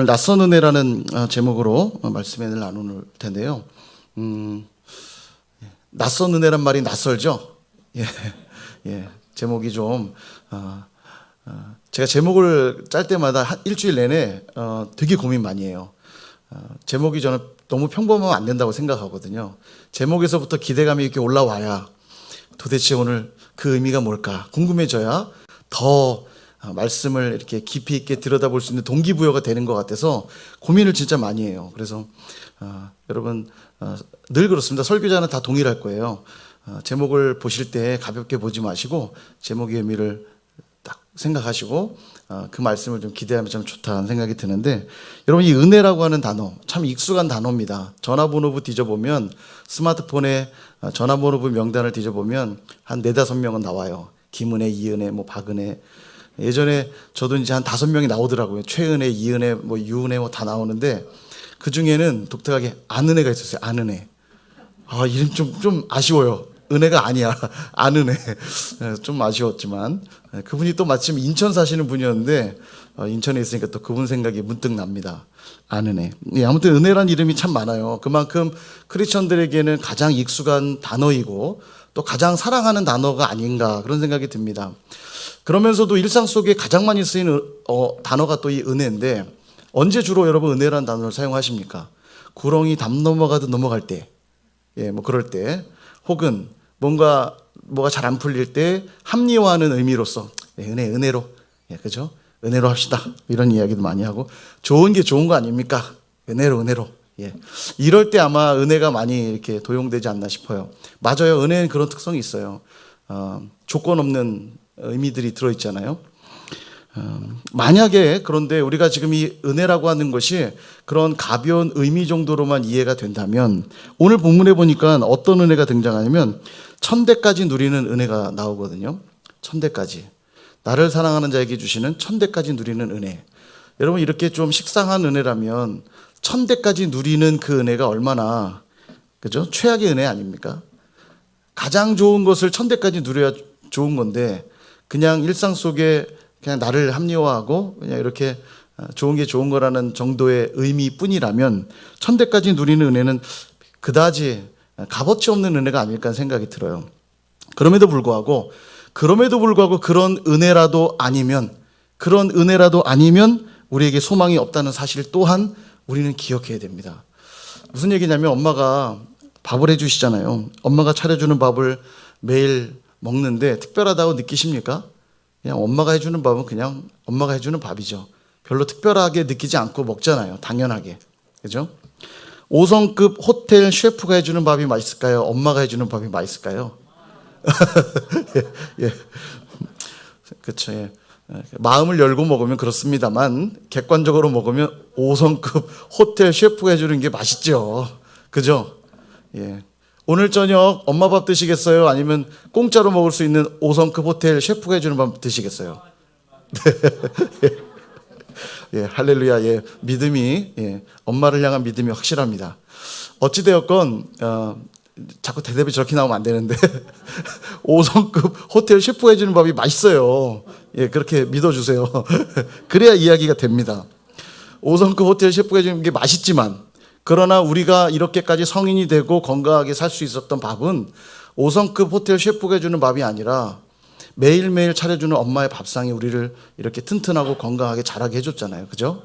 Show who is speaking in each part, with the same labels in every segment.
Speaker 1: 오늘 낯선 은혜라는 제목으로 말씀을 나눌 텐데요. 낯선 은혜란 말이 낯설죠? 예, 예. 제목이 좀 제가 제목을 짤 때마다 한 일주일 내내 되게 고민 많이 해요. 제목이 저는 너무 평범하면 안 된다고 생각하거든요. 제목에서부터 기대감이 이렇게 올라와야 도대체 오늘 그 의미가 뭘까 궁금해져야 더 말씀을 이렇게 깊이 있게 들여다볼 수 있는 동기부여가 되는 것 같아서 고민을 진짜 많이 해요. 그래서 여러분 늘 그렇습니다. 설교자는 다 동일할 거예요. 제목을 보실 때 가볍게 보지 마시고 제목의 의미를 딱 생각하시고 그 말씀을 좀 기대하면 참 좋다는 생각이 드는데, 여러분 이 은혜라고 하는 단어 참 익숙한 단어입니다. 전화번호부 뒤져보면, 스마트폰에 전화번호부 명단을 뒤져보면 한 4-5명은 나와요. 김은혜, 이은혜, 뭐 박은혜. 예전에 저도 이제 한 5명이 나오더라고요. 최은혜, 이은혜, 뭐 유은혜 뭐 다 나오는데 그 중에는 독특하게 안은혜가 있었어요. 안은혜. 이름 좀 아쉬워요. 은혜가 아니야. 안은혜. 좀 아쉬웠지만 그분이 또 마침 인천 사시는 분이었는데 인천에 있으니까 또 그분 생각이 문득 납니다. 안은혜. 아무튼 은혜란 이름이 참 많아요. 그만큼 크리스천들에게는 가장 익숙한 단어이고 또 가장 사랑하는 단어가 아닌가 그런 생각이 듭니다. 그러면서도 일상 속에 가장 많이 쓰이는 단어가 또 이 은혜인데, 언제 주로 여러분 은혜라는 단어를 사용하십니까? 구렁이 담 넘어가듯 넘어갈 때, 뭐 그럴 때, 혹은 뭐가 잘 안 풀릴 때 합리화하는 의미로서 은혜로, 그죠? 은혜로 합시다. 이런 이야기도 많이 하고, 좋은 게 좋은 거 아닙니까? 은혜로. 이럴 때 아마 은혜가 많이 이렇게 도용되지 않나 싶어요. 맞아요. 은혜는 그런 특성이 있어요. 조건 없는 의미들이 들어있잖아요. 만약에 그런데 우리가 지금 이 은혜라고 하는 것이 그런 가벼운 의미 정도로만 이해가 된다면, 오늘 본문에 보니까 어떤 은혜가 등장하냐면 천대까지 누리는 은혜가 나오거든요. 천대까지. 나를 사랑하는 자에게 주시는 천대까지 누리는 은혜. 여러분 이렇게 좀 식상한 은혜라면 천대까지 누리는 그 은혜가 얼마나, 그죠? 최악의 은혜 아닙니까? 가장 좋은 것을 천대까지 누려야 좋은 건데, 그냥 일상 속에 그냥 나를 합리화하고 그냥 이렇게 좋은 게 좋은 거라는 정도의 의미뿐이라면 천대까지 누리는 은혜는 그다지 값어치 없는 은혜가 아닐까 생각이 들어요. 그럼에도 불구하고 그런 은혜라도 아니면 우리에게 소망이 없다는 사실 또한 우리는 기억해야 됩니다. 무슨 얘기냐면, 엄마가 밥을 해주시잖아요. 엄마가 차려주는 밥을 매일 먹는데 특별하다고 느끼십니까? 그냥 엄마가 해주는 밥은 그냥 엄마가 해주는 밥이죠. 별로 특별하게 느끼지 않고 먹잖아요. 당연하게. 그죠? 5성급 호텔 셰프가 해주는 밥이 맛있을까요? 엄마가 해주는 밥이 맛있을까요? 예. 그렇죠. 예. 마음을 열고 먹으면 그렇습니다만 객관적으로 먹으면 5성급 호텔 셰프가 해주는 게 맛있죠. 그죠? 예. 오늘 저녁 엄마 밥 드시겠어요? 아니면 공짜로 먹을 수 있는 5성급 호텔 셰프가 해주는 밥 드시겠어요? 예, 할렐루야. 예, 믿음이, 엄마를 향한 믿음이 확실합니다. 어찌되었건 자꾸 대답이 저렇게 나오면 안 되는데 5성급 호텔 셰프가 해주는 밥이 맛있어요. 예, 그렇게 믿어주세요. 그래야 이야기가 됩니다. 5성급 호텔 셰프가 해주는 게 맛있지만, 그러나 우리가 이렇게까지 성인이 되고 건강하게 살 수 있었던 밥은 5성급 호텔 셰프가 해주는 밥이 아니라 매일매일 차려주는 엄마의 밥상이 우리를 이렇게 튼튼하고 건강하게 자라게 해줬잖아요. 그죠?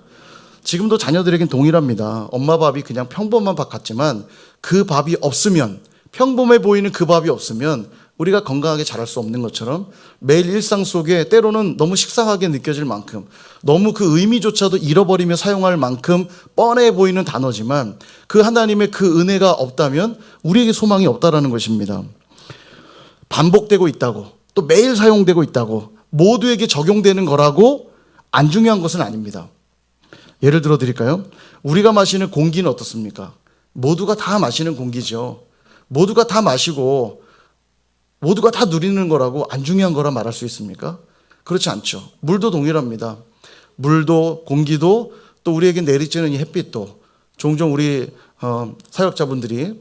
Speaker 1: 지금도 자녀들에겐 동일합니다. 엄마 밥이 그냥 평범한 밥 같지만 그 밥이 없으면, 평범해 보이는 그 밥이 없으면 우리가 건강하게 자랄 수 없는 것처럼, 매일 일상 속에 때로는 너무 식상하게 느껴질 만큼, 너무 그 의미조차도 잃어버리며 사용할 만큼 뻔해 보이는 단어지만, 그 하나님의 그 은혜가 없다면 우리에게 소망이 없다라는 것입니다. 반복되고 있다고, 또 매일 사용되고 있다고, 모두에게 적용되는 거라고 안 중요한 것은 아닙니다. 예를 들어 드릴까요? 우리가 마시는 공기는 어떻습니까? 모두가 다 마시는 공기죠. 모두가 다 마시고 모두가 다 누리는 거라고 안 중요한 거라 말할 수 있습니까? 그렇지 않죠. 물도 동일합니다. 물도, 공기도, 또 우리에게 내리쬐는 이 햇빛도, 종종 우리 사역자분들이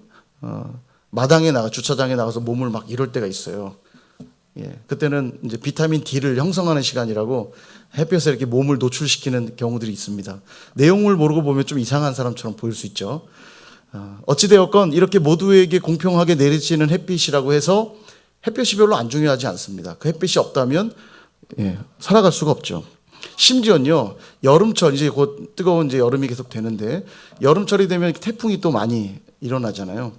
Speaker 1: 마당에 주차장에 나가서 몸을 막 이럴 때가 있어요. 예, 그때는 이제 비타민 D를 형성하는 시간이라고 햇볕에 이렇게 몸을 노출시키는 경우들이 있습니다. 내용을 모르고 보면 좀 이상한 사람처럼 보일 수 있죠. 어찌되었건 이렇게 모두에게 공평하게 내리치는 햇빛이라고 해서 햇볕이 별로 안 중요하지 않습니다. 그 햇빛이 없다면 살아갈 수가 없죠. 심지어는요, 여름철, 이제 곧 뜨거운 이제 여름이 계속 되는데, 여름철이 되면 태풍이 또 많이 일어나잖아요.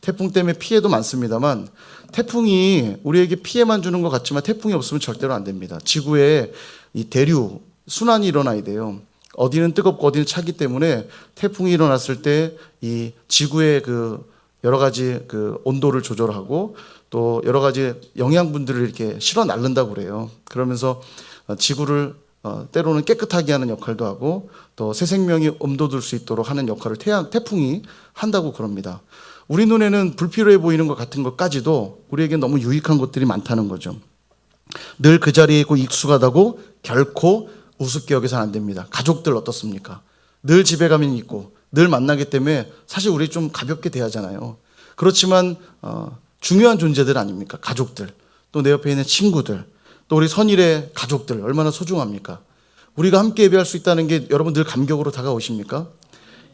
Speaker 1: 태풍 때문에 피해도 많습니다만, 태풍이 우리에게 피해만 주는 것 같지만 태풍이 없으면 절대로 안 됩니다. 지구에 이 대류, 순환이 일어나야 돼요. 어디는 뜨겁고 어디는 차기 때문에 태풍이 일어났을 때 이 지구의 그 여러 가지 그 온도를 조절하고 또 여러 가지 영양분들을 이렇게 실어 날른다고 그래요. 그러면서 지구를 때로는 깨끗하게 하는 역할도 하고 또 새 생명이 엄도들 수 있도록 하는 역할을 태풍이 한다고 그럽니다. 우리 눈에는 불필요해 보이는 것 같은 것까지도 우리에게 너무 유익한 것들이 많다는 거죠. 늘 그 자리에 있고 익숙하다고 결코 우습게 여겨서는 안 됩니다. 가족들 어떻습니까? 늘 집에 가면 있고 늘 만나기 때문에 사실 우리 좀 가볍게 대하잖아요. 그렇지만 중요한 존재들 아닙니까? 가족들, 또 내 옆에 있는 친구들, 또 우리 선일의 가족들 얼마나 소중합니까? 우리가 함께 예배할 수 있다는 게 여러분 늘 감격으로 다가오십니까?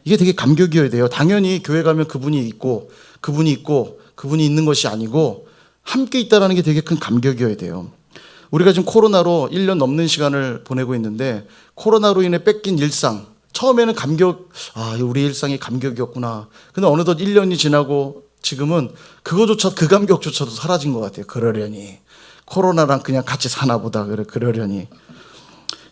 Speaker 1: 이게 되게 감격이어야 돼요. 당연히 교회 가면 그분이 있고 그분이 있는 것이 아니고 함께 있다는 게 되게 큰 감격이어야 돼요. 우리가 지금 코로나로 1년 넘는 시간을 보내고 있는데 코로나로 인해 뺏긴 일상, 처음에는 우리 일상이 감격이었구나. 근데 어느덧 1년이 지나고 지금은 그거조차, 그 감격조차도 사라진 것 같아요. 그러려니 코로나랑 그냥 같이 사나 보다. 그러려니.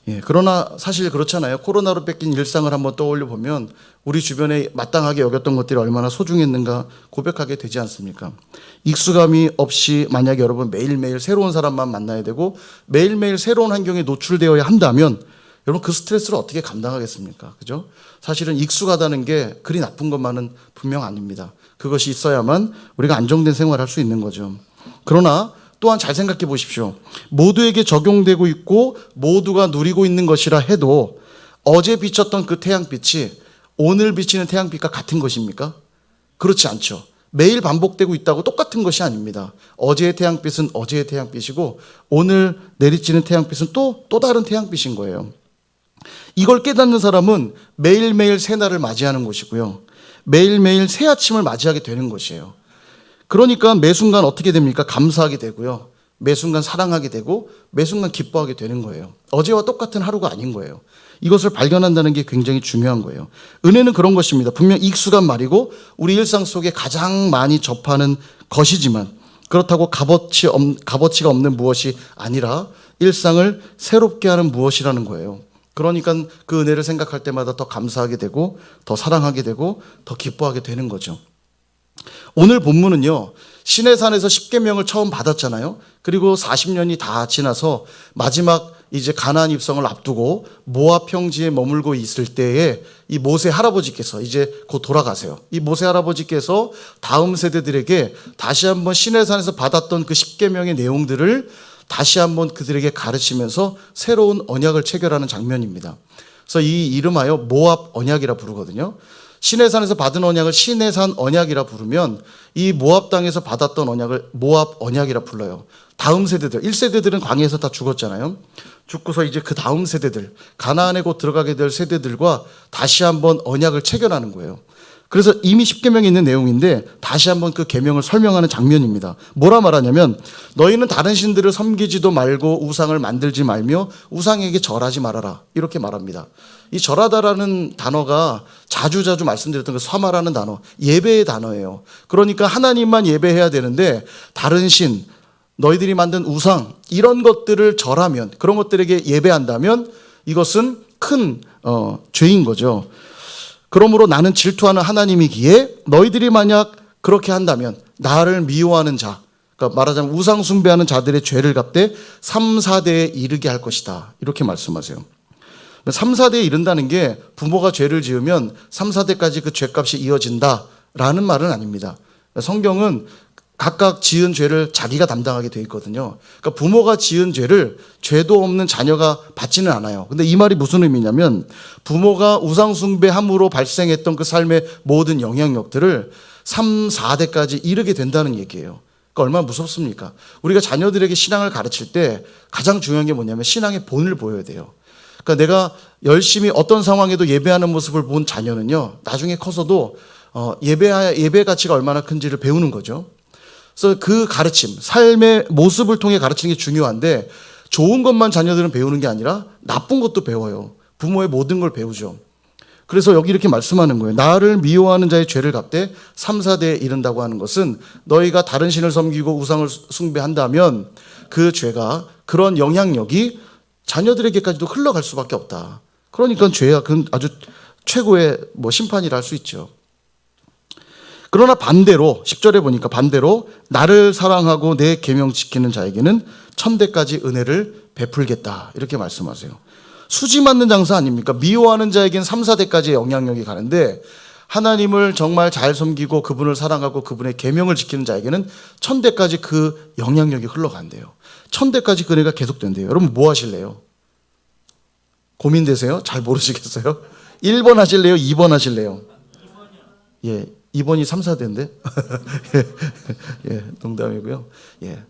Speaker 1: 예, 그러나 사실 그렇잖아요. 코로나로 뺏긴 일상을 한번 떠올려 보면 우리 주변에 마땅하게 여겼던 것들이 얼마나 소중했는가 고백하게 되지 않습니까? 익숙함이 없이 만약에 여러분 매일매일 새로운 사람만 만나야 되고 매일매일 새로운 환경에 노출되어야 한다면 여러분 그 스트레스를 어떻게 감당하겠습니까? 그죠? 사실은 익숙하다는 게 그리 나쁜 것만은 분명 아닙니다. 그것이 있어야만 우리가 안정된 생활을 할 수 있는 거죠. 그러나 또한 잘 생각해 보십시오. 모두에게 적용되고 있고 모두가 누리고 있는 것이라 해도 어제 비쳤던 그 태양빛이 오늘 비치는 태양빛과 같은 것입니까? 그렇지 않죠. 매일 반복되고 있다고 똑같은 것이 아닙니다. 어제의 태양빛은 어제의 태양빛이고 오늘 내리치는 태양빛은 또 다른 태양빛인 거예요. 이걸 깨닫는 사람은 매일매일 새날을 맞이하는 것이고요. 매일매일 새 아침을 맞이하게 되는 것이에요. 그러니까 매 순간 어떻게 됩니까? 감사하게 되고요. 매 순간 사랑하게 되고 매 순간 기뻐하게 되는 거예요. 어제와 똑같은 하루가 아닌 거예요. 이것을 발견한다는 게 굉장히 중요한 거예요. 은혜는 그런 것입니다. 분명 익숙한 말이고 우리 일상 속에 가장 많이 접하는 것이지만 그렇다고 값어치가 없는 무엇이 아니라 일상을 새롭게 하는 무엇이라는 거예요. 그러니까 그 은혜를 생각할 때마다 더 감사하게 되고 더 사랑하게 되고 더 기뻐하게 되는 거죠. 오늘 본문은요, 시내산에서 십계명을 처음 받았잖아요. 그리고 40년이 다 지나서 마지막 이제 가나안 입성을 앞두고 모압 평지에 머물고 있을 때에 이 모세 할아버지께서 이제 곧 돌아가세요. 이 모세 할아버지께서 다음 세대들에게 다시 한번 시내산에서 받았던 그 십계명의 내용들을 다시 한번 그들에게 가르치면서 새로운 언약을 체결하는 장면입니다. 그래서 이 이름하여 모압 언약이라 부르거든요. 시내산에서 받은 언약을 시내산 언약이라 부르면 이 모압 땅에서 받았던 언약을 모압 언약이라 불러요. 다음 세대들, 1세대들은 광야에서 다 죽었잖아요. 죽고서 이제 그 다음 세대들, 가나안에 곧 들어가게 될 세대들과 다시 한번 언약을 체결하는 거예요. 그래서 이미 십계명에 있는 내용인데 다시 한번 그 계명을 설명하는 장면입니다. 뭐라 말하냐면 너희는 다른 신들을 섬기지도 말고 우상을 만들지 말며 우상에게 절하지 말아라. 이렇게 말합니다. 이 절하다라는 단어가 자주 말씀드렸던 그 사마라는 단어, 예배의 단어예요. 그러니까 하나님만 예배해야 되는데 다른 신, 너희들이 만든 우상 이런 것들을 절하면, 그런 것들에게 예배한다면 이것은 큰 죄인 거죠. 그러므로 나는 질투하는 하나님이기에 너희들이 만약 그렇게 한다면 나를 미워하는 자, 그러니까 말하자면 우상 숭배하는 자들의 죄를 갚되 3, 4대에 이르게 할 것이다. 이렇게 말씀하세요. 3, 4대에 이른다는 게 부모가 죄를 지으면 3, 4대까지 그 죄값이 이어진다라는 말은 아닙니다. 성경은 각각 지은 죄를 자기가 담당하게 돼 있거든요. 그러니까 부모가 지은 죄를 죄도 없는 자녀가 받지는 않아요. 근데 이 말이 무슨 의미냐면 부모가 우상숭배함으로 발생했던 그 삶의 모든 영향력들을 3, 4대까지 이르게 된다는 얘기예요. 그러니까 얼마나 무섭습니까? 우리가 자녀들에게 신앙을 가르칠 때 가장 중요한 게 뭐냐면 신앙의 본을 보여야 돼요. 그러니까 내가 열심히 어떤 상황에도 예배하는 모습을 본 자녀는요, 나중에 커서도 예배 가치가 얼마나 큰지를 배우는 거죠. 그래서 그 가르침, 삶의 모습을 통해 가르치는 게 중요한데 좋은 것만 자녀들은 배우는 게 아니라 나쁜 것도 배워요. 부모의 모든 걸 배우죠. 그래서 여기 이렇게 말씀하는 거예요. 나를 미워하는 자의 죄를 갚되 3, 4대에 이른다고 하는 것은 너희가 다른 신을 섬기고 우상을 숭배한다면 그 죄가 그런 영향력이 자녀들에게까지도 흘러갈 수밖에 없다. 그러니까 죄가 그건 아주 최고의 심판이라 할 수 있죠. 그러나 반대로 10절에 보니까 반대로 나를 사랑하고 내 계명 지키는 자에게는 1000대까지 은혜를 베풀겠다. 이렇게 말씀하세요. 수지 맞는 장사 아닙니까? 미워하는 자에게는 3, 4대까지의 영향력이 가는데 하나님을 정말 잘 섬기고 그분을 사랑하고 그분의 계명을 지키는 자에게는 1000대까지 그 영향력이 흘러간대요. 1000대까지 그 은혜가 계속된대요. 여러분 뭐 하실래요? 고민되세요? 잘 모르시겠어요? 1번 하실래요? 2번 하실래요? 2번이요. 2번이 3, 4대인데? 농담이고요.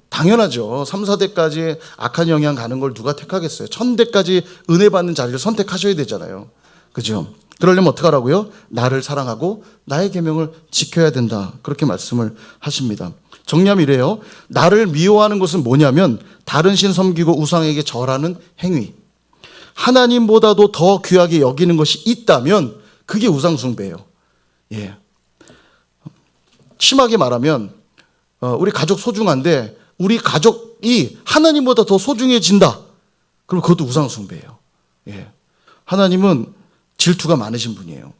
Speaker 1: 당연하죠. 3, 4대까지 악한 영향 가는 걸 누가 택하겠어요? 1000대까지 은혜 받는 자리를 선택하셔야 되잖아요. 그죠? 그러려면 어떻게 하라고요? 나를 사랑하고 나의 계명을 지켜야 된다. 그렇게 말씀을 하십니다. 정리하면 이래요. 나를 미워하는 것은 뭐냐면 다른 신 섬기고 우상에게 절하는 행위. 하나님보다도 더 귀하게 여기는 것이 있다면 그게 우상 숭배예요. 심하게 말하면 우리 가족 소중한데 우리 가족이 하나님보다 더 소중해진다. 그럼 그것도 우상 숭배예요. 하나님은 질투가 많으신 분이에요.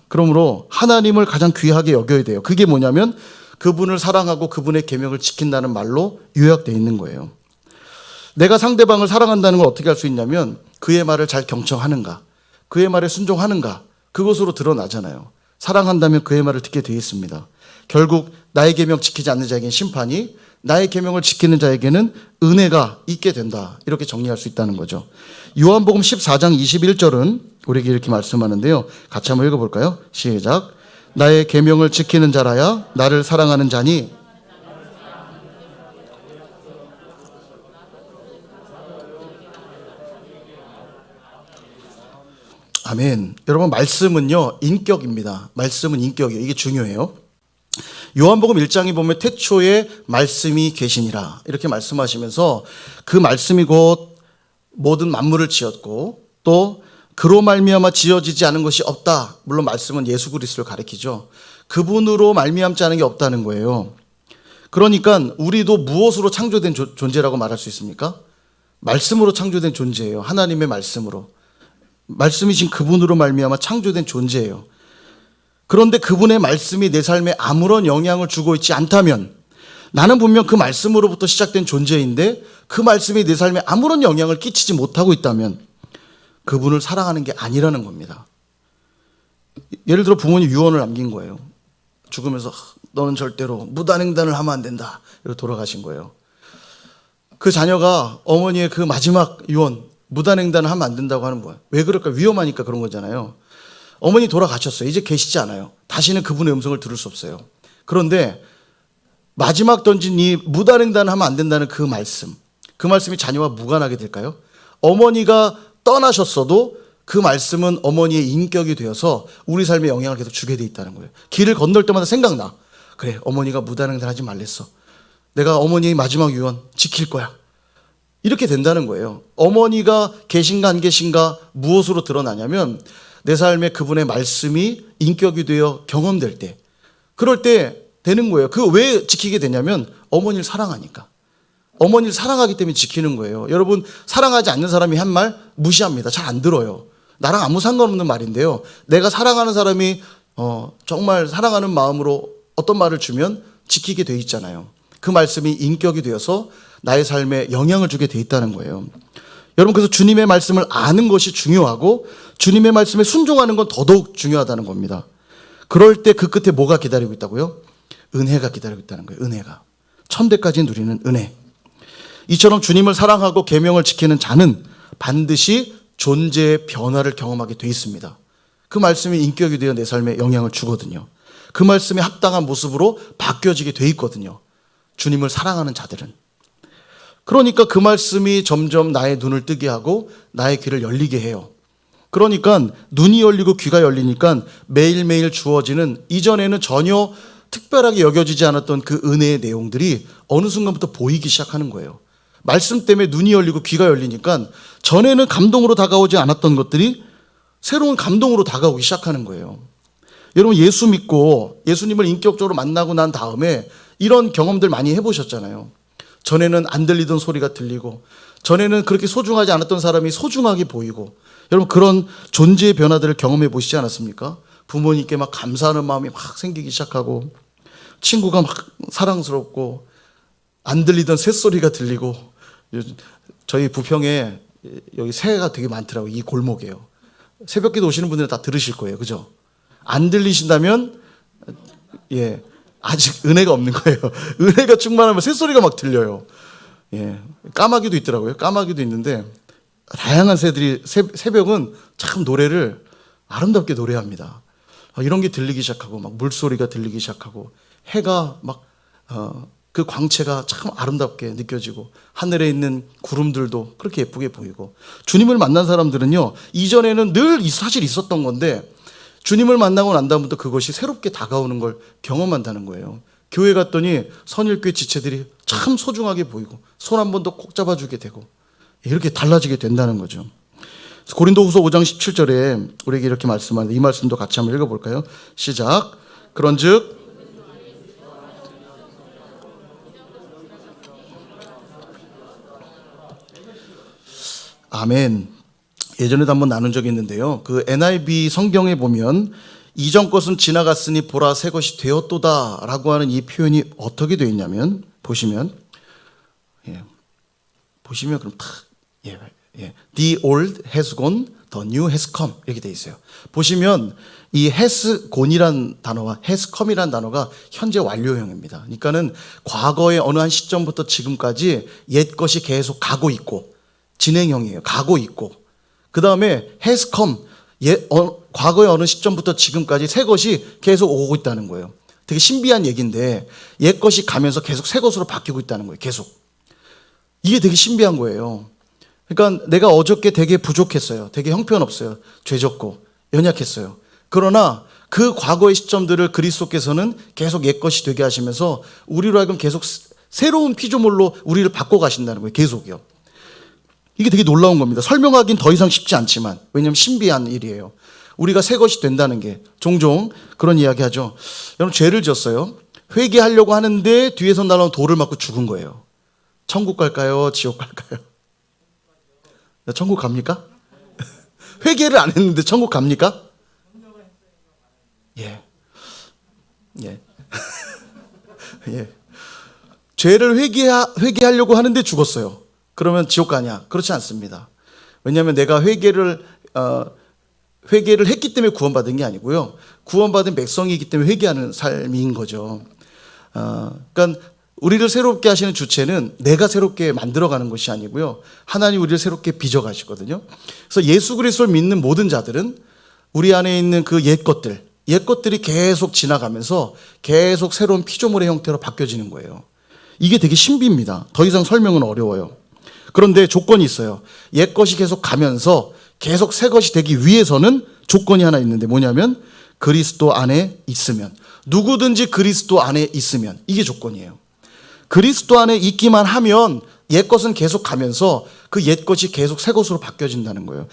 Speaker 1: 그러므로 하나님을 가장 귀하게 여겨야 돼요. 그게 뭐냐면 그분을 사랑하고 그분의 계명을 지킨다는 말로 요약되어 있는 거예요. 내가 상대방을 사랑한다는 걸 어떻게 할 수 있냐면 그의 말을 잘 경청하는가, 그의 말에 순종하는가, 그것으로 드러나잖아요. 사랑한다면 그의 말을 듣게 되어 있습니다. 결국 나의 계명 지키지 않는 자에게는 심판이, 나의 계명을 지키는 자에게는 은혜가 있게 된다. 이렇게 정리할 수 있다는 거죠. 요한복음 14장 21절은 우리에게 이렇게 말씀하는데요. 같이 한번 읽어볼까요? 시작. 나의 계명을 지키는 자라야 나를 사랑하는 자니 아멘. 여러분 말씀은요 인격입니다. 말씀은 인격이에요. 이게 중요해요. 요한복음 1장에 보면 태초에 말씀이 계시니라 이렇게 말씀하시면서 그 말씀이 곧 모든 만물을 지었고 또 그로 말미암아 지어지지 않은 것이 없다. 물론 말씀은 예수 그리스도를 가리키죠. 그분으로 말미암지 않은 게 없다는 거예요. 그러니까 우리도 무엇으로 창조된 존재라고 말할 수 있습니까? 말씀으로 창조된 존재예요. 하나님의 말씀으로. 말씀이신 그분으로 말미암아 창조된 존재예요. 그런데 그분의 말씀이 내 삶에 아무런 영향을 주고 있지 않다면 나는 분명 그 말씀으로부터 시작된 존재인데 그 말씀이 내 삶에 아무런 영향을 끼치지 못하고 있다면 그분을 사랑하는 게 아니라는 겁니다. 예를 들어 부모님 유언을 남긴 거예요. 죽으면서 너는 절대로 무단횡단을 하면 안 된다. 이러고 돌아가신 거예요. 그 자녀가 어머니의 그 마지막 유언 무단횡단을 하면 안 된다고 하는 거예요. 왜 그럴까? 위험하니까 그런 거잖아요. 어머니 돌아가셨어요. 이제 계시지 않아요. 다시는 그분의 음성을 들을 수 없어요. 그런데 마지막 던진 이 무단횡단을 하면 안 된다는 그 말씀이 자녀와 무관하게 될까요? 어머니가 떠나셨어도 그 말씀은 어머니의 인격이 되어서 우리 삶에 영향을 계속 주게 돼 있다는 거예요. 길을 건널 때마다 생각나. 그래, 어머니가 무단횡단하지 말랬어. 내가 어머니의 마지막 유언 지킬 거야. 이렇게 된다는 거예요. 어머니가 계신가 안 계신가 무엇으로 드러나냐면 내 삶에 그분의 말씀이 인격이 되어 경험될 때, 그럴 때 되는 거예요. 그 왜 지키게 되냐면 어머니를 사랑하니까. 어머니를 사랑하기 때문에 지키는 거예요. 여러분 사랑하지 않는 사람이 한 말 무시합니다. 잘 안 들어요. 나랑 아무 상관없는 말인데요. 내가 사랑하는 사람이 정말 사랑하는 마음으로 어떤 말을 주면 지키게 돼 있잖아요. 그 말씀이 인격이 되어서 나의 삶에 영향을 주게 돼 있다는 거예요. 여러분 그래서 주님의 말씀을 아는 것이 중요하고 주님의 말씀에 순종하는 건 더더욱 중요하다는 겁니다. 그럴 때 그 끝에 뭐가 기다리고 있다고요? 은혜가 기다리고 있다는 거예요. 은혜가. 1000대까지 누리는 은혜. 이처럼 주님을 사랑하고 계명을 지키는 자는 반드시 존재의 변화를 경험하게 돼 있습니다. 그 말씀이 인격이 되어 내 삶에 영향을 주거든요. 그 말씀에 합당한 모습으로 바뀌어지게 돼 있거든요. 주님을 사랑하는 자들은. 그러니까 그 말씀이 점점 나의 눈을 뜨게 하고 나의 귀를 열리게 해요. 그러니까 눈이 열리고 귀가 열리니까 매일매일 주어지는 이전에는 전혀 특별하게 여겨지지 않았던 그 은혜의 내용들이 어느 순간부터 보이기 시작하는 거예요. 말씀 때문에 눈이 열리고 귀가 열리니까 전에는 감동으로 다가오지 않았던 것들이 새로운 감동으로 다가오기 시작하는 거예요. 여러분, 예수 믿고 예수님을 인격적으로 만나고 난 다음에 이런 경험들 많이 해보셨잖아요. 전에는 안 들리던 소리가 들리고, 전에는 그렇게 소중하지 않았던 사람이 소중하게 보이고, 여러분 그런 존재의 변화들을 경험해 보시지 않았습니까? 부모님께 막 감사하는 마음이 막 생기기 시작하고, 친구가 막 사랑스럽고, 안 들리던 새소리가 들리고. 저희 부평에 여기 새가 되게 많더라고요. 이 골목에요. 새벽기도 오시는 분들은 다 들으실 거예요. 그죠? 안 들리신다면 아직 은혜가 없는 거예요. 은혜가 충만하면 새소리가 막 들려요. 까마귀도 있더라고요. 까마귀도 있는데 다양한 새들이 새벽은 참 노래를 아름답게 노래합니다. 이런 게 들리기 시작하고, 막 물소리가 들리기 시작하고, 해가 막 그 광채가 참 아름답게 느껴지고, 하늘에 있는 구름들도 그렇게 예쁘게 보이고. 주님을 만난 사람들은요, 이전에는 늘 사실 있었던 건데 주님을 만나고 난 다음부터 그것이 새롭게 다가오는 걸 경험한다는 거예요. 교회 갔더니 선일교회 지체들이 참 소중하게 보이고, 손 한 번 더 꼭 잡아주게 되고, 이렇게 달라지게 된다는 거죠. 고린도후서 5장 17절에 우리에게 이렇게 말씀하는데, 이 말씀도 같이 한번 읽어볼까요? 시작. 그런즉 아멘. 예전에도 한번 나눈 적이 있는데요. 그 NIV 성경에 보면 이전 것은 지나갔으니 보라 새 것이 되었도다 라고 하는 이 표현이 어떻게 되어 있냐면, 보시면 그럼 The old has gone, the new has come 이렇게 되어 있어요. 보시면 이 has gone이란 단어와 has come이란 단어가 현재 완료형입니다. 그러니까는 과거의 어느 한 시점부터 지금까지 옛 것이 계속 가고 있고, 진행형이에요. 가고 있고, 그 다음에 has come, 과거의 어느 시점부터 지금까지 새 것이 계속 오고 있다는 거예요. 되게 신비한 얘기인데 옛 것이 가면서 계속 새 것으로 바뀌고 있다는 거예요. 계속. 이게 되게 신비한 거예요. 그러니까 내가 어저께 되게 부족했어요. 되게 형편없어요. 죄졌고 연약했어요. 그러나 그 과거의 시점들을 그리스도께서는 계속 옛 것이 되게 하시면서 우리로 하여금 계속 새로운 피조물로 우리를 바꿔가신다는 거예요. 계속이요. 이게 되게 놀라운 겁니다. 설명하기는 더 이상 쉽지 않지만, 왜냐하면 신비한 일이에요. 우리가 새 것이 된다는 게. 종종 그런 이야기 하죠. 여러분, 죄를 졌어요. 회개하려고 하는데 뒤에서 날아온 돌을 맞고 죽은 거예요. 천국 갈까요? 지옥 갈까요? 천국 갑니까? 회개를 안 했는데 천국 갑니까? 예. 죄를 회개하려고 하는데 죽었어요. 그러면 지옥 가냐? 그렇지 않습니다. 왜냐하면 내가 회개를 했기 때문에 구원받은 게 아니고요. 구원받은 백성이기 때문에 회개하는 삶인 거죠. 그러니까 우리를 새롭게 하시는 주체는 내가 새롭게 만들어가는 것이 아니고요. 하나님 우리를 새롭게 빚어가시거든요. 그래서 예수 그리스도를 믿는 모든 자들은 우리 안에 있는 그 옛 것들이 계속 지나가면서 계속 새로운 피조물의 형태로 바뀌어지는 거예요. 이게 되게 신비입니다. 더 이상 설명은 어려워요. 그런데 조건이 있어요. 옛 것이 계속 가면서 계속 새 것이 되기 위해서는 조건이 하나 있는데, 뭐냐면 그리스도 안에 있으면, 누구든지 그리스도 안에 있으면, 이게 조건이에요. 그리스도 안에 있기만 하면 옛 것은 계속 가면서 그 옛 것이 계속 새 것으로 바뀌어진다는 거예요.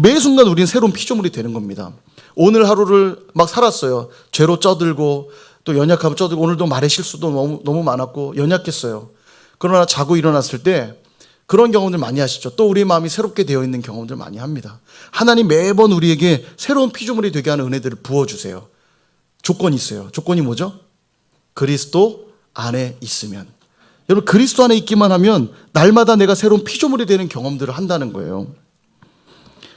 Speaker 1: 매 순간 우리는 새로운 피조물이 되는 겁니다. 오늘 하루를 막 살았어요. 죄로 쪄들고 또 연약하면 쪄들고, 오늘도 말의 실수도 너무 많았고 연약했어요. 그러나 자고 일어났을 때 그런 경험들 많이 하시죠. 또 우리 마음이 새롭게 되어 있는 경험들 많이 합니다. 하나님 매번 우리에게 새로운 피조물이 되게 하는 은혜들을 부어주세요. 조건이 있어요. 조건이 뭐죠? 그리스도 안에 있으면. 여러분, 그리스도 안에 있기만 하면 날마다 내가 새로운 피조물이 되는 경험들을 한다는 거예요.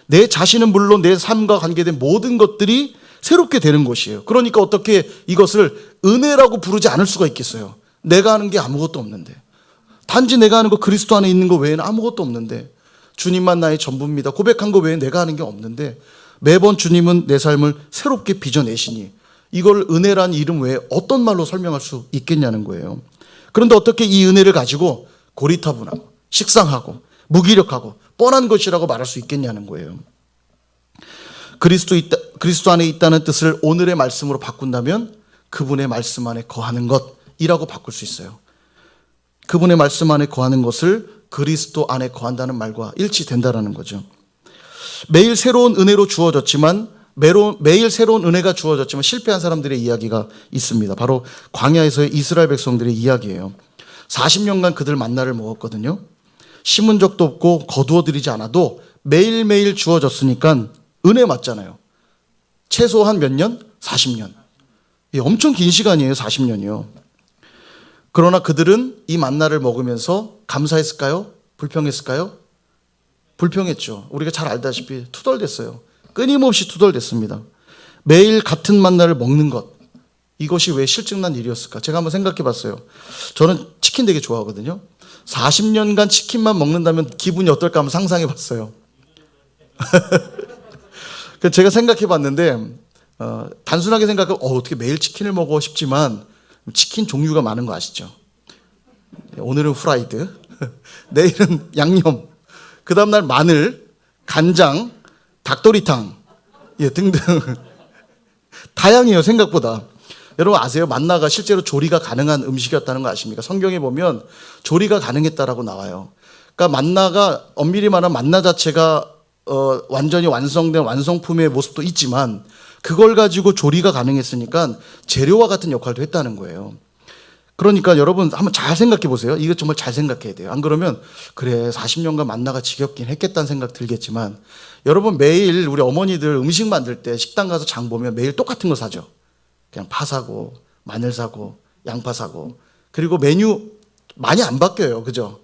Speaker 1: 내 자신은 물론 내 삶과 관계된 모든 것들이 새롭게 되는 것이에요. 그러니까 어떻게 이것을 은혜라고 부르지 않을 수가 있겠어요? 내가 하는 게 아무것도 없는데, 단지 내가 하는 거 그리스도 안에 있는 거 외에는 아무것도 없는데, 주님만 나의 전부입니다 고백한 거 외에 내가 하는 게 없는데, 매번 주님은 내 삶을 새롭게 빚어내시니 이걸 은혜란 이름 외에 어떤 말로 설명할 수 있겠냐는 거예요. 그런데 어떻게 이 은혜를 가지고 고리타분하고 식상하고 무기력하고 뻔한 것이라고 말할 수 있겠냐는 거예요. 그리스도 안에 있다는 뜻을 오늘의 말씀으로 바꾼다면 그분의 말씀 안에 거하는 것이라고 바꿀 수 있어요. 그분의 말씀 안에 거하는 것을 그리스도 안에 거한다는 말과 일치된다라는 거죠. 매일 새로운 은혜로 주어졌지만 매일 새로운 은혜가 주어졌지만 실패한 사람들의 이야기가 있습니다. 바로 광야에서의 이스라엘 백성들의 이야기예요. 40년간 그들 만나를 먹었거든요. 심은 적도 없고 거두어들이지 않아도 매일매일 주어졌으니까 은혜 맞잖아요. 최소한 몇 년? 40년. 엄청 긴 시간이에요. 40년이요. 그러나 그들은 이 만나를 먹으면서 감사했을까요? 불평했을까요? 불평했죠. 우리가 잘 알다시피 투덜댔어요. 끊임없이 투덜댔습니다. 매일 같은 만나를 먹는 것, 이것이 왜 실증난 일이었을까? 제가 한번 생각해 봤어요. 저는 치킨 되게 좋아하거든요. 40년간 치킨만 먹는다면 기분이 어떨까 한번 상상해 봤어요. 제가 생각해 봤는데 단순하게 생각하면 어떻게 매일 치킨을 먹어 싶지만 치킨 종류가 많은 거 아시죠? 오늘은 후라이드, 내일은 양념, 그 다음날 마늘, 간장, 닭도리탕 등등 다양해요. 생각보다. 여러분 아세요? 만나가 실제로 조리가 가능한 음식이었다는 거 아십니까? 성경에 보면 조리가 가능했다라고 나와요. 그러니까 만나가 엄밀히 말하면 만나 자체가 완전히 완성된 완성품의 모습도 있지만 그걸 가지고 조리가 가능했으니까 재료와 같은 역할도 했다는 거예요. 그러니까 여러분 한번 잘 생각해 보세요. 이거 정말 잘 생각해야 돼요. 안 그러면 그래 40년간 만나가 지겹긴 했겠다는 생각 들겠지만 여러분 매일 우리 어머니들 음식 만들 때 식당 가서 장 보면 매일 똑같은 거 사죠. 그냥 파 사고 마늘 사고 양파 사고 그리고 메뉴 많이 안 바뀌어요. 그죠?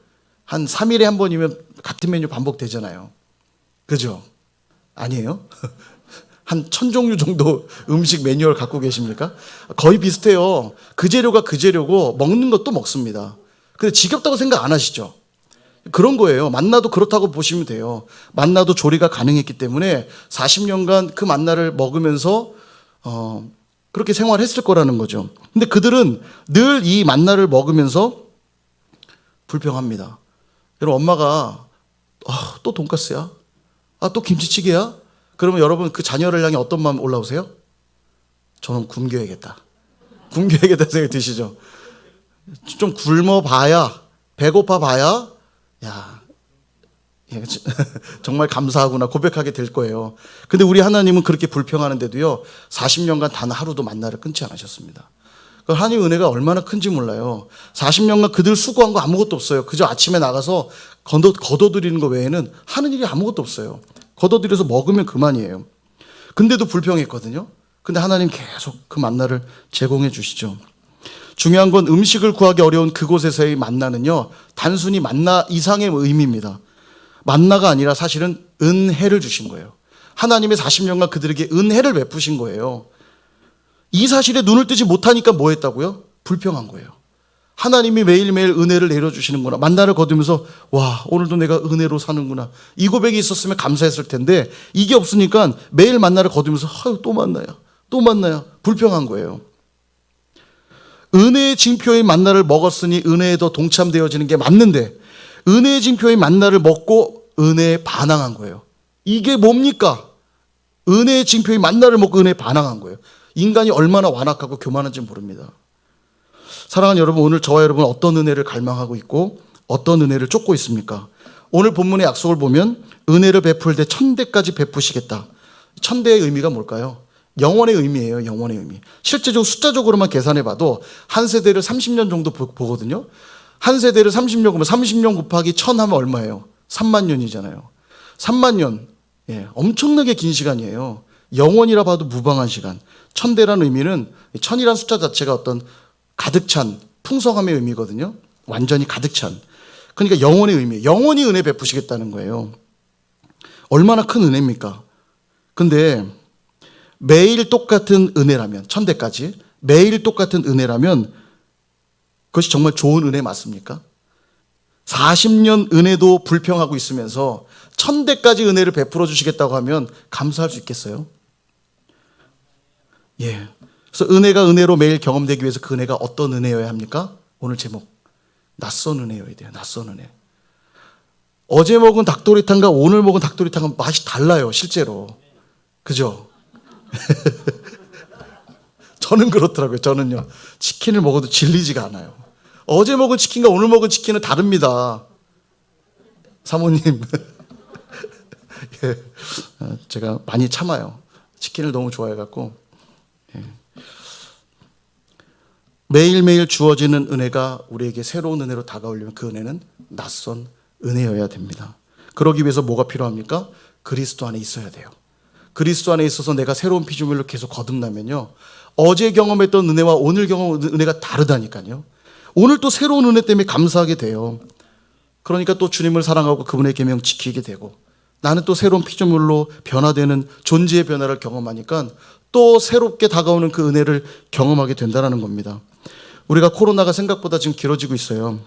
Speaker 1: 한 3일에 한 번이면 같은 메뉴 반복되잖아요. 그죠? 아니에요? 한 1000종류 정도 음식 매뉴얼 갖고 계십니까? 거의 비슷해요. 그 재료가 그 재료고 먹는 것도 먹습니다. 근데 지겹다고 생각 안 하시죠? 그런 거예요. 만나도 그렇다고 보시면 돼요. 만나도 조리가 가능했기 때문에 40년간 그 만나를 먹으면서 그렇게 생활했을 거라는 거죠. 근데 그들은 늘 이 만나를 먹으면서 불평합니다. 여러분 엄마가 또 돈가스야? 또 김치찌개야? 그러면 여러분 그 자녀를 향해 어떤 마음 올라오세요? 저는 굶겨야겠다. 굶겨야겠다 생각이 드시죠? 좀 굶어봐야 배고파봐야 야 정말 감사하구나 고백하게 될 거예요. 근데 우리 하나님은 그렇게 불평하는데도요 40년간 단 하루도 만나를 끊지 않으셨습니다. 하나님 은혜가 얼마나 큰지 몰라요. 40년간 그들 수고한 거 아무것도 없어요. 그저 아침에 나가서 걷어들이는 거 외에는 하는 일이 아무것도 없어요. 걷어들여서 먹으면 그만이에요. 근데도 불평했거든요. 근데 하나님 계속 그 만나를 제공해 주시죠. 중요한 건 음식을 구하기 어려운 그곳에서의 만나는요 단순히 만나 이상의 의미입니다. 만나가 아니라 사실은 은혜를 주신 거예요. 하나님의 40년간 그들에게 은혜를 베푸신 거예요. 이 사실에 눈을 뜨지 못하니까 뭐 했다고요? 불평한 거예요. 하나님이 매일매일 은혜를 내려주시는구나. 만나를 거두면서 와 오늘도 내가 은혜로 사는구나. 이 고백이 있었으면 감사했을 텐데 이게 없으니까 매일 만나를 거두면서 또 만나야 또 만나야 불평한 거예요. 은혜의 징표의 만나를 먹었으니 은혜에 더 동참되어지는 게 맞는데 은혜의 징표의 만나를 먹고 은혜에 반항한 거예요. 이게 뭡니까? 은혜의 징표의 만나를 먹고 은혜에 반항한 거예요. 인간이 얼마나 완악하고 교만한지 모릅니다. 사랑하는 여러분, 오늘 저와 여러분은 어떤 은혜를 갈망하고 있고 어떤 은혜를 쫓고 있습니까? 오늘 본문의 약속을 보면 은혜를 베풀 때 1000대까지 베푸시겠다. 1000대의 의미가 뭘까요? 영원의 의미예요. 영원의 의미. 실제적으로 숫자적으로만 계산해 봐도 한 세대를 30년 정도 보거든요. 한 세대를 30년 그러면 30년 곱하기 1000 하면 얼마예요? 3만 년이잖아요. 3만 년. 엄청나게 긴 시간이에요. 영원이라 봐도 무방한 시간. 1000대라는 의미는 1000이라는 숫자 자체가 어떤 가득 찬 풍성함의 의미거든요. 완전히 가득 찬. 그러니까 영원의 의미. 영원히 은혜 베푸시겠다는 거예요. 얼마나 큰 은혜입니까? 근데 매일 똑같은 은혜라면 1000대까지 매일 똑같은 은혜라면 그것이 정말 좋은 은혜 맞습니까? 40년 은혜도 불평하고 있으면서 1000대까지 은혜를 베풀어 주시겠다고 하면 감사할 수 있겠어요? 그래서 은혜가 은혜로 매일 경험되기 위해서 그 은혜가 어떤 은혜여야 합니까? 오늘 제목 낯선 은혜여야 돼요. 낯선 은혜. 어제 먹은 닭도리탕과 오늘 먹은 닭도리탕은 맛이 달라요, 실제로. 그죠? 저는 그렇더라고요. 저는요. 치킨을 먹어도 질리지가 않아요. 어제 먹은 치킨과 오늘 먹은 치킨은 다릅니다. 사모님. 예. 제가 많이 참아요. 치킨을 너무 좋아해갖고. 예. 매일매일 주어지는 은혜가 우리에게 새로운 은혜로 다가오려면 그 은혜는 낯선 은혜여야 됩니다. 그러기 위해서 뭐가 필요합니까? 그리스도 안에 있어야 돼요. 그리스도 안에 있어서 내가 새로운 피조물로 계속 거듭나면요, 어제 경험했던 은혜와 오늘 경험한 은혜가 다르다니까요. 오늘 또 새로운 은혜 때문에 감사하게 돼요. 그러니까 또 주님을 사랑하고 그분의 계명 지키게 되고, 나는 또 새로운 피조물로 변화되는 존재의 변화를 경험하니까 또 새롭게 다가오는 그 은혜를 경험하게 된다는 겁니다. 우리가 코로나가 생각보다 지금 길어지고 있어요.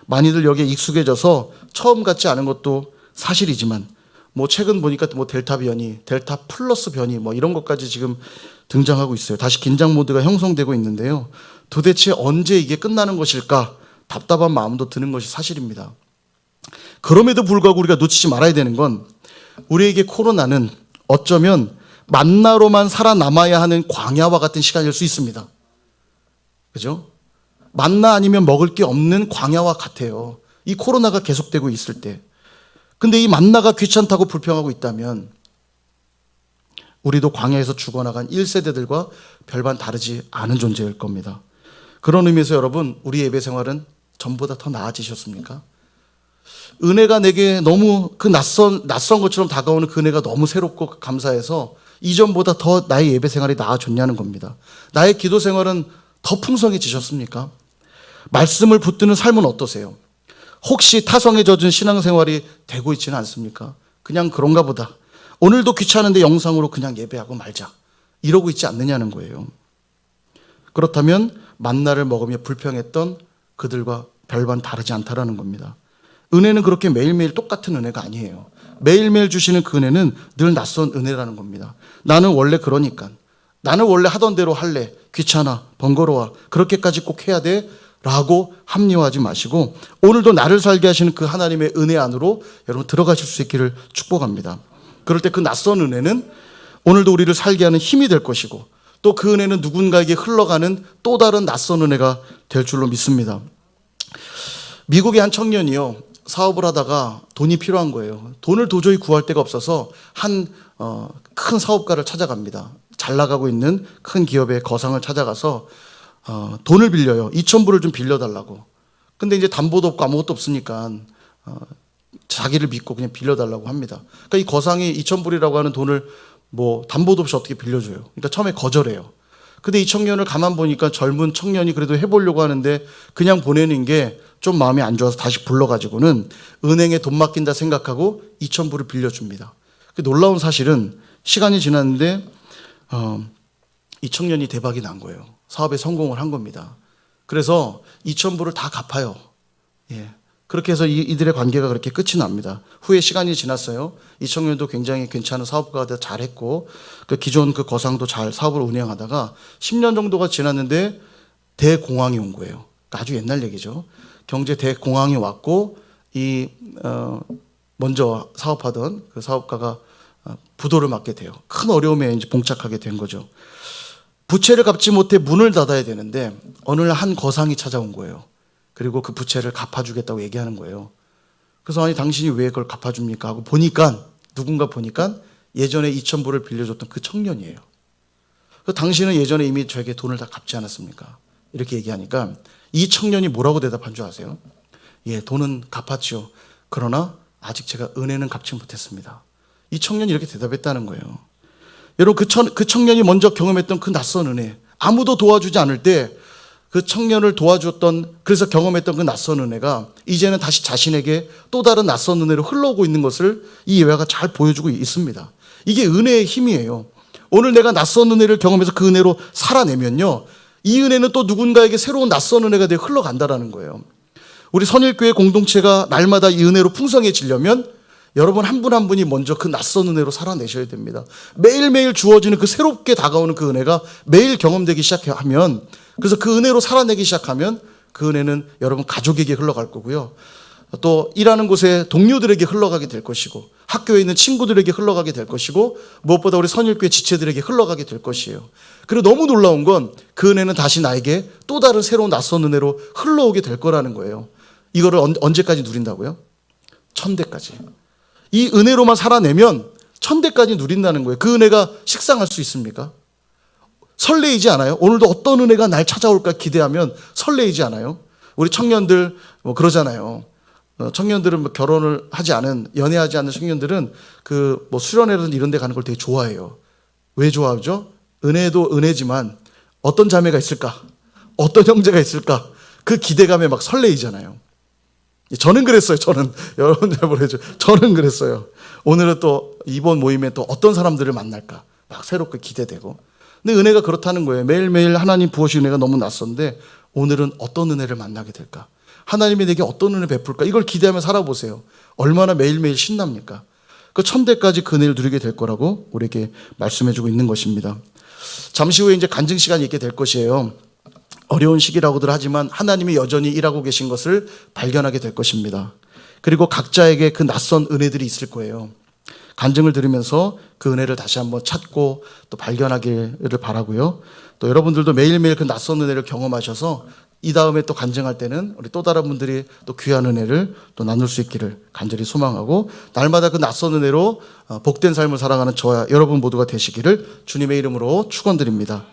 Speaker 1: 많이들 여기에 익숙해져서 처음 같지 않은 것도 사실이지만, 뭐 최근 보니까 뭐 델타 변이, 델타 플러스 변이 뭐 이런 것까지 지금 등장하고 있어요. 다시 긴장 모드가 형성되고 있는데요. 도대체 언제 이게 끝나는 것일까? 답답한 마음도 드는 것이 사실입니다. 그럼에도 불구하고 우리가 놓치지 말아야 되는 건, 우리에게 코로나는 어쩌면 만나로만 살아남아야 하는 광야와 같은 시간일 수 있습니다. 그죠? 만나 아니면 먹을 게 없는 광야와 같아요. 이 코로나가 계속되고 있을 때. 근데 이 만나가 귀찮다고 불평하고 있다면 우리도 광야에서 죽어나간 1세대들과 별반 다르지 않은 존재일 겁니다. 그런 의미에서 여러분, 우리 예배 생활은 전보다 더 나아지셨습니까? 은혜가 내게 너무 그 낯선 것처럼 다가오는 그 은혜가 너무 새롭고 감사해서 이전보다 더 나의 예배 생활이 나아졌냐는 겁니다. 나의 기도 생활은 더 풍성해지셨습니까? 말씀을 붙드는 삶은 어떠세요? 혹시 타성에 젖은 신앙생활이 되고 있지는 않습니까? 그냥 그런가 보다. 오늘도 귀찮은데 영상으로 그냥 예배하고 말자. 이러고 있지 않느냐는 거예요. 그렇다면 만나를 먹으며 불평했던 그들과 별반 다르지 않다라는 겁니다. 은혜는 그렇게 매일매일 똑같은 은혜가 아니에요. 매일매일 주시는 그 은혜는 늘 낯선 은혜라는 겁니다. 나는 원래 그러니까. 나는 원래 하던 대로 할래. 귀찮아. 번거로워. 그렇게까지 꼭 해야 돼? 라고 합리화하지 마시고 오늘도 나를 살게 하시는 그 하나님의 은혜 안으로 여러분 들어가실 수 있기를 축복합니다. 그럴 때 그 낯선 은혜는 오늘도 우리를 살게 하는 힘이 될 것이고, 또 그 은혜는 누군가에게 흘러가는 또 다른 낯선 은혜가 될 줄로 믿습니다. 미국의 한 청년이요, 사업을 하다가 돈이 필요한 거예요. 돈을 도저히 구할 데가 없어서 큰 사업가를 찾아갑니다. 잘 나가고 있는 큰 기업의 거상을 찾아가서 돈을 빌려요. 2,000불을 좀 빌려달라고. 근데 이제 담보도 없고 아무것도 없으니까 자기를 믿고 그냥 빌려달라고 합니다. 그러니까 이 거상이 2,000불이라고 하는 돈을 뭐 담보도 없이 어떻게 빌려줘요. 그러니까 처음에 거절해요. 근데 이 청년을 가만 보니까 젊은 청년이 그래도 해보려고 하는데 그냥 보내는 게 좀 마음이 안 좋아서 다시 불러가지고는 은행에 돈 맡긴다 생각하고 2,000불을 빌려줍니다. 그 놀라운 사실은 시간이 지났는데 이 청년이 대박이 난 거예요. 사업에 성공을 한 겁니다. 그래서 2,000불을 다 갚아요. 예. 그렇게 해서 이들의 관계가 그렇게 끝이 납니다. 후에 시간이 지났어요. 이 청년도 굉장히 괜찮은 사업가가 돼 잘했고, 그 기존 그 거상도 잘 사업을 운영하다가 10년 정도가 지났는데 대공황이 온 거예요. 아주 옛날 얘기죠. 경제 대공황이 왔고, 먼저 사업하던 그 사업가가 부도를 맞게 돼요. 큰 어려움에 이제 봉착하게 된 거죠. 부채를 갚지 못해 문을 닫아야 되는데 어느 날 한 거상이 찾아온 거예요. 그리고 그 부채를 갚아주겠다고 얘기하는 거예요. 그래서 아니 당신이 왜 그걸 갚아줍니까 하고 보니까, 누군가 보니까 예전에 2,000불을 빌려줬던 그 청년이에요. 그 당신은 예전에 이미 저에게 돈을 다 갚지 않았습니까? 이렇게 얘기하니까 이 청년이 뭐라고 대답한 줄 아세요? 예, 돈은 갚았죠. 그러나 아직 제가 은혜는 갚지 못했습니다. 이 청년이 이렇게 대답했다는 거예요. 여러분, 그 청년이 먼저 경험했던 그 낯선 은혜, 아무도 도와주지 않을 때 그 청년을 도와주었던, 그래서 경험했던 그 낯선 은혜가 이제는 다시 자신에게 또 다른 낯선 은혜로 흘러오고 있는 것을 이 예화가 잘 보여주고 있습니다. 이게 은혜의 힘이에요. 오늘 내가 낯선 은혜를 경험해서 그 은혜로 살아내면요, 이 은혜는 또 누군가에게 새로운 낯선 은혜가 되어 흘러간다라는 거예요. 우리 선일교회 공동체가 날마다 이 은혜로 풍성해지려면 여러분 한 분 한 분이 먼저 그 낯선 은혜로 살아내셔야 됩니다. 매일매일 주어지는 그 새롭게 다가오는 그 은혜가 매일 경험되기 시작하면, 그래서 그 은혜로 살아내기 시작하면 그 은혜는 여러분 가족에게 흘러갈 거고요. 또 일하는 곳에 동료들에게 흘러가게 될 것이고, 학교에 있는 친구들에게 흘러가게 될 것이고, 무엇보다 우리 선일교회 지체들에게 흘러가게 될 것이에요. 그리고 너무 놀라운 건 그 은혜는 다시 나에게 또 다른 새로운 낯선 은혜로 흘러오게 될 거라는 거예요. 이거를 언제까지 누린다고요? 천대까지. 이 은혜로만 살아내면 천대까지 누린다는 거예요. 그 은혜가 식상할 수 있습니까? 설레이지 않아요? 오늘도 어떤 은혜가 날 찾아올까 기대하면 설레이지 않아요? 우리 청년들 뭐 그러잖아요. 청년들은 뭐 결혼을 하지 않은, 연애하지 않는 청년들은 그 뭐 수련회라든지 이런 데 가는 걸 되게 좋아해요. 왜 좋아하죠? 은혜도 은혜지만 어떤 자매가 있을까? 어떤 형제가 있을까? 그 기대감에 막 설레이잖아요. 저는 그랬어요. 저는. 여러분 잘 모르죠. 저는 그랬어요. 오늘은 또 이번 모임에 또 어떤 사람들을 만날까? 막 새롭게 기대되고. 근데 은혜가 그렇다는 거예요. 매일매일 하나님 부어주신 은혜가 너무 낯선데 오늘은 어떤 은혜를 만나게 될까? 하나님이 내게 어떤 은혜 베풀까? 이걸 기대하며 살아보세요. 얼마나 매일매일 신납니까? 그 천대까지 그 은혜를 누리게 될 거라고 우리에게 말씀해주고 있는 것입니다. 잠시 후에 이제 간증 시간이 있게 될 것이에요. 어려운 시기라고들 하지만 하나님이 여전히 일하고 계신 것을 발견하게 될 것입니다. 그리고 각자에게 그 낯선 은혜들이 있을 거예요. 간증을 들으면서 그 은혜를 다시 한번 찾고 또 발견하기를 바라고요. 또 여러분들도 매일매일 그 낯선 은혜를 경험하셔서 이 다음에 또 간증할 때는 우리 또 다른 분들이 또 귀한 은혜를 또 나눌 수 있기를 간절히 소망하고, 날마다 그 낯선 은혜로 복된 삶을 살아가는 저와 여러분 모두가 되시기를 주님의 이름으로 축원드립니다.